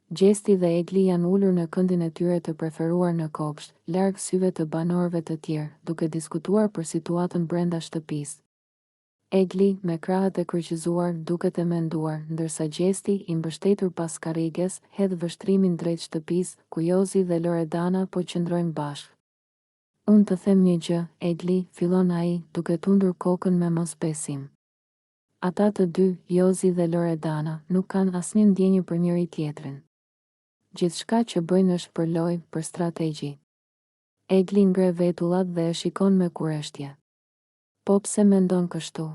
Gjesti dhe Egli janë ulur në këndin e tyre të preferuar në kopsht, larg syve të banorëve të tjerë, duke diskutuar për situatën brenda shtëpisë. Egli, me krahët e kryqëzuar, duket e menduar, ndërsa Gjesti, i mbështetur pas karriges, hedh vështrimin drejt shtëpisë, ku Jozi dhe Loredana po qëndrojnë bashkë. Unë të them një gjë, Egli, fillon ai, duke tundur kokën me mosbesim. Ata të dy, Jozi dhe Loredana, nuk kanë asnjë ndjenjë për njëri tjetrin. Gjithçka që bëjnë është për lojë, për strategji. Egli ngre vetullat dhe e shikon me kureshtje. Po pse mendon kështu?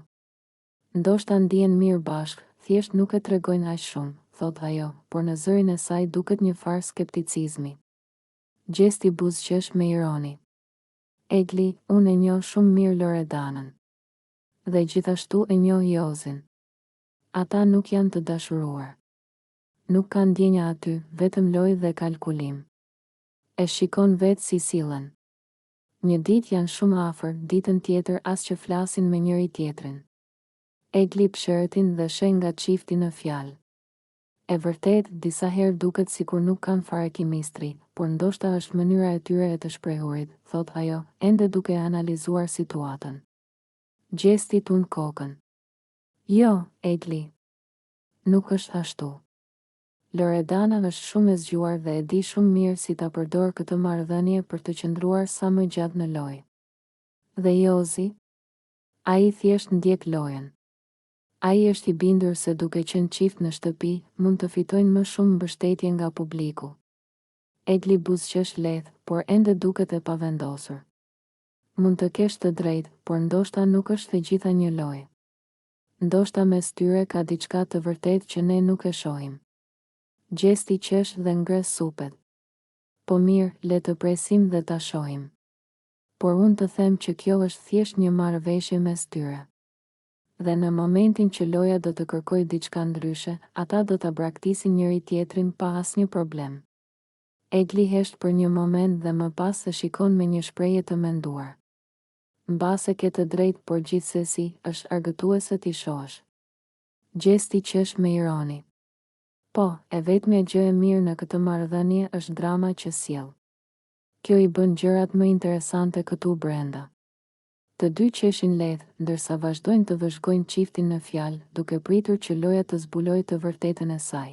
Ndoshta ndihen mirë bashkë, thjesht nuk e tregojnë aq shumë, thot ajo, por në zërin e saj duket një farë skepticizmi. Gjesti buzëqesh me ironi. Egli, unë e njoh shumë mirë Loredanën. Dhe gjithashtu e njoh Jozin. Ata nuk janë të dashuruar. Nuk kanë ndjenja aty, vetëm lojë dhe kalkulim. E shikon vetë si sillen. Një ditë janë shumë afër, ditën tjetër as që flasin me njëri tjetrin. Egli pshëretin dhe shen nga çifti në fjalë. E vërtet, disa herë duket sikur nuk kanë fare kimistri, por ndoshta është mënyra e tyre e të shprehurit, thot ajo, ende duke analizuar situatën. Gjesti tund kokën. Jo, Egli. Nuk është ashtu. Loredana është shumë e zgjuar dhe e di shumë mirë si ta përdor këtë marrëdhënie për të qëndruar sa më gjatë në lojë. Dhe Jozi? Ai thjesht ndjek lojën. Ai është i bindur se duke qenë çift në shtëpi, mund të fitojnë më shumë mbështetje nga publiku. Egli buzëqesh lehtë, por ende duket e pavendosur. Mund të kesh të drejtë, por ndoshta nuk është e gjitha një lojë. Ndoshta mes tyre ka diçka të vërtetë që ne nuk e shohim. Gjesti qesh dhe ngres supet. Po mirë, le të presim dhe ta shohim. Por unë të them që kjo është thjesht një marrëveshje mes tyre. Dhe në momentin që loja do të kërkojë diçka ndryshe, ata do ta braktisin njëri tjetrin pa asnjë problem. Egli hesht për një moment dhe më pas e shikon me një shprehje të menduar. Mbase ke të drejtë, por gjithsesi, është argëtuese t'i shohësh. Gjesti qesh me ironi. Po, e vetmja gjë e mirë në këtë marrëdhënie është drama që sjell. Kjo i bën gjërat më interesante këtu brenda. Të dy qeshin lehtë, ndërsa vazhdojnë të vëzhgojnë çiftin në fjalë, duke pritur që loja të zbulojë të vërtetën e saj.